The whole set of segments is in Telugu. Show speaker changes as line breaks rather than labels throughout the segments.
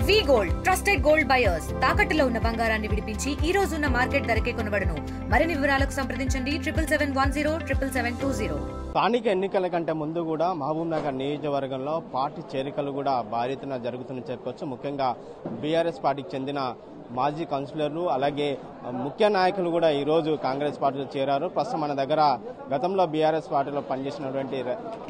వి గోల్డ్ ట్రస్టెడ్ గోల్డ్ బయర్స్ తాకట్టులో ఉన్న బంగారాన్ని విడిపించి ఈ రోజు ఉన్న మార్కెట్ ధరకే కొనబడును. మరిన్ని వివరాలకు సంప్రదించండి 7710
స్థానిక ఎన్నికల కంటే ముందు కూడా మహబూబ్ నగర్ నియోజకవర్గంలో పార్టీ చేరికలు కూడా భారీ ఎత్తున జరుగుతుందని చెప్పొచ్చు. ముఖ్యంగా బీఆర్ఎస్ పార్టీకి చెందిన మాజీ కౌన్సిలర్లు అలాగే ముఖ్య నాయకులు కూడా ఈరోజు కాంగ్రెస్ పార్టీలో చేరారు. ప్రస్తుతం మన దగ్గర గతంలో బీఆర్ఎస్ పార్టీలో పనిచేసినటువంటి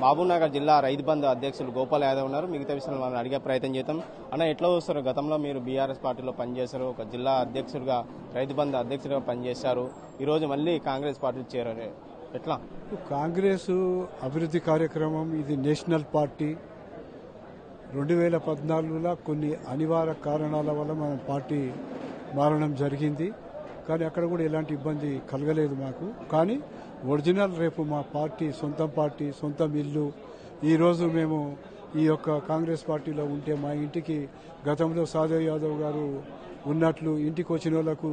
మహబూబ్ నగర్ జిల్లా రైతు బంధు అధ్యక్షులు గోపాల్ యాదవ్ ఉన్నారు. మిగతా విషయాలు మనం అడిగే ప్రయత్నం చేద్దాం. అన్న, ఎట్లా చూస్తారు? గతంలో మీరు బీఆర్ఎస్ పార్టీలో పనిచేశారు, ఒక జిల్లా అధ్యక్షుడిగా రైతు బంధు అధ్యక్షుడిగా పనిచేశారు, ఈరోజు మళ్ళీ కాంగ్రెస్ పార్టీలో చేరారు, ఎట్లా?
కాంగ్రెస్ అభివృద్ధి కార్యక్రమం ఇది నేషనల్ పార్టీ. 2014లో కొన్ని అనివార్య కారణాల వల్ల మనం పార్టీ మారడం జరిగింది. కానీ అక్కడ కూడా ఎలాంటి ఇబ్బంది కలగలేదు మాకు. కానీ ఒరిజినల్ రేపు మా పార్టీ సొంతం పార్టీ, సొంతం ఇల్లు. ఈరోజు మేము ఈ యొక్క కాంగ్రెస్ పార్టీలో ఉంటే మా ఇంటికి గతంలో సాదేవ్ యాదవ్ గారు ఉన్నట్లు ఇంటికి వచ్చిన వాళ్లకు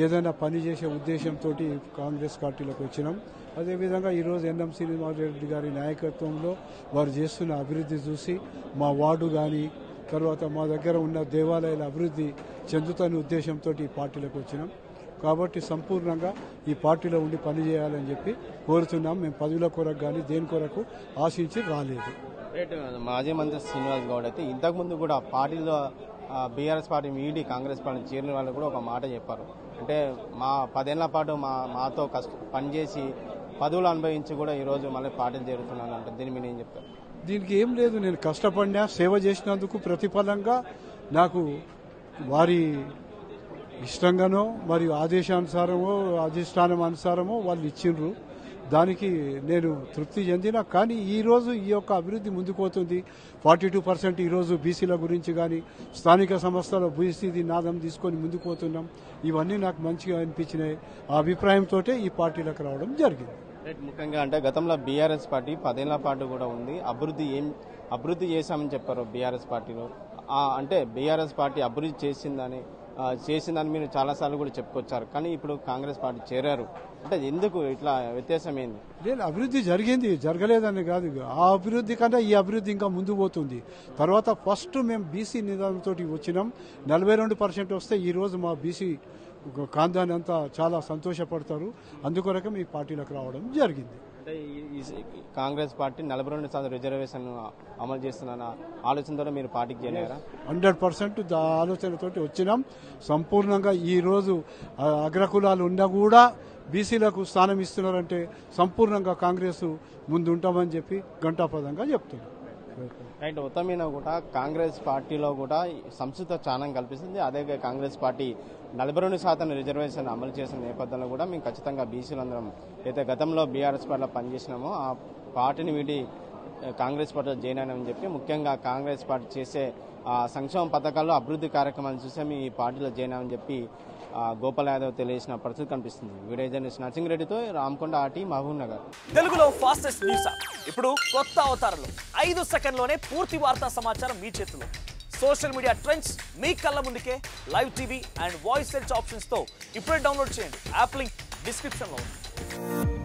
ఏదైనా పని చేసే ఉద్దేశంతో కాంగ్రెస్ పార్టీలోకి వచ్చినాం. అదేవిధంగా ఈరోజు ఎన్ఎం శ్రీనివాసరెడ్డి గారి నాయకత్వంలో వారు చేస్తున్న అభివృద్ధి చూసి మా వార్డు కానీ తర్వాత మా దగ్గర ఉన్న దేవాలయాల అభివృద్ధి చెందుతున్న ఉద్దేశంతో ఈ పార్టీలోకి వచ్చినాం. కాబట్టి సంపూర్ణంగా ఈ పార్టీలో ఉండి పనిచేయాలని చెప్పి కోరుతున్నాం. మేము పదవుల కొరకు కానీ దేని కొరకు ఆశించి రాలేదు.
మాజీ మంత్రి శ్రీనివాస్ గౌడ్ అయితే ఇంతకుముందు కూడా పార్టీలో బీఆర్ఎస్ పార్టీ వీడి కాంగ్రెస్ పార్టీ చేరిన వాళ్ళు కూడా ఒక మాట చెప్పారు. అంటే మా 10 ఏళ్ల పాటు మాతో పనిచేసి పదవులు అనుభవించి కూడా ఈరోజు మళ్ళీ పార్టీలు చేరుతున్నాను అంటే దీని మీద ఏం చెప్తారు?
దీనికి ఏం లేదు, నేను కష్టపడినా సేవ చేసినందుకు ప్రతిఫలంగా నాకు వారి ఇష్టంగానో మరియు ఆదేశానుసారమో అధిష్టానం అనుసారమో వాళ్ళు ఇచ్చిండ్రు. దానికి నేను తృప్తి చెందిన. కానీ ఈరోజు ఈ యొక్క అభివృద్ధి ముందుకు పోతుంది. 42% ఈరోజు బీసీల గురించి కానీ స్థానిక సంస్థల బీసీ నాదం తీసుకొని ముందుకు పోతున్నాం. ఇవన్నీ నాకు మంచిగా అనిపించినాయి. ఆ అభిప్రాయంతో ఈ పార్టీలకు రావడం జరిగింది.
ముఖ్యంగా అంటే గతంలో బీఆర్ఎస్ పార్టీ 10 ఏళ్ల పాటు కూడా ఉంది. అభివృద్ధి చేశామని చెప్పారు బీఆర్ఎస్ పార్టీలో. అంటే బీఆర్ఎస్ పార్టీ అభివృద్ధి చేసిందని మీరు చాలాసార్లు కూడా చెప్పుకొచ్చారు. కానీ ఇప్పుడు కాంగ్రెస్ పార్టీ చేరారు అంటే ఎందుకు ఇట్లా వ్యత్యాసం ఏంది?
లేదు, అభివృద్ధి జరిగింది, జరగలేదని కాదు. ఆ అభివృద్ధి కంటే ఈ అభివృద్ధి ఇంకా ముందు పోతుంది. తర్వాత ఫస్ట్ మేము బీసీ నిదానంతో వచ్చినాం. 42% వస్తే ఈరోజు మా బీసీ కాందాన్ని అంతా చాలా సంతోషపడతారు. అందుకొరకే మీ పార్టీలకు రావడం జరిగింది.
అంటే కాంగ్రెస్ పార్టీ 42% రిజర్వేషన్ అమలు చేస్తున్న ఆలోచనతో మీరు పార్టీకి చేరారా?
100% ఆలోచనతో వచ్చినాం. సంపూర్ణంగా ఈ రోజు అగ్రకులాలు ఉన్నా కూడా బీసీలకు స్థానం ఇస్తున్నారంటే సంపూర్ణంగా కాంగ్రెస్ ముందు ఉంటామని చెప్పి ఘంటాపదంగా చెప్తున్నాం.
రైట్. మొత్తం మీద కూడా కాంగ్రెస్ పార్టీలో కూడా సంస్కృత స్థానం కల్పిస్తుంది. అదే కాంగ్రెస్ పార్టీ 42% రిజర్వేషన్ అమలు చేసిన నేపథ్యంలో కూడా మేము ఖచ్చితంగా బీసీలందరం అయితే గతంలో బీఆర్ఎస్ పార్టీలో పనిచేసినామో ఆ పార్టీని వీడి కాంగ్రెస్ పార్టీలో జాయిన్ అయినామని చెప్పి ముఖ్యంగా కాంగ్రెస్ పార్టీ చేసే సంక్షేమ పథకాల్లో అభివృద్ధి కార్యక్రమాలు చూసే మీ పార్టీలో జాయిన్ అయ్యామని చెప్పి గోపాల్ యాదవ్ తెలియజేసిన పరిస్థితి కనిపిస్తుంది. వీడియో జర్నలిస్ట్ నరసింగిరెడ్డితో రామకొండ ఆర్టీ మహబూబ్ నగర్.
తెలుగులో ఫాస్టెస్ట్ న్యూస్ ఇప్పుడు కొత్త అవతారంలో 5 సెకండ్లోనే పూర్తి వార్తా సమాచారం మీ చేతిలో. సోషల్ మీడియా ట్రెండ్స్ మీ కళ్ళ ముందుకే live TV and voice search options తో ఇప్పుడే డౌన్లోడ్ చేయండి. యాప్ లింక్ డిస్క్రిప్షన్ లో ఉంది.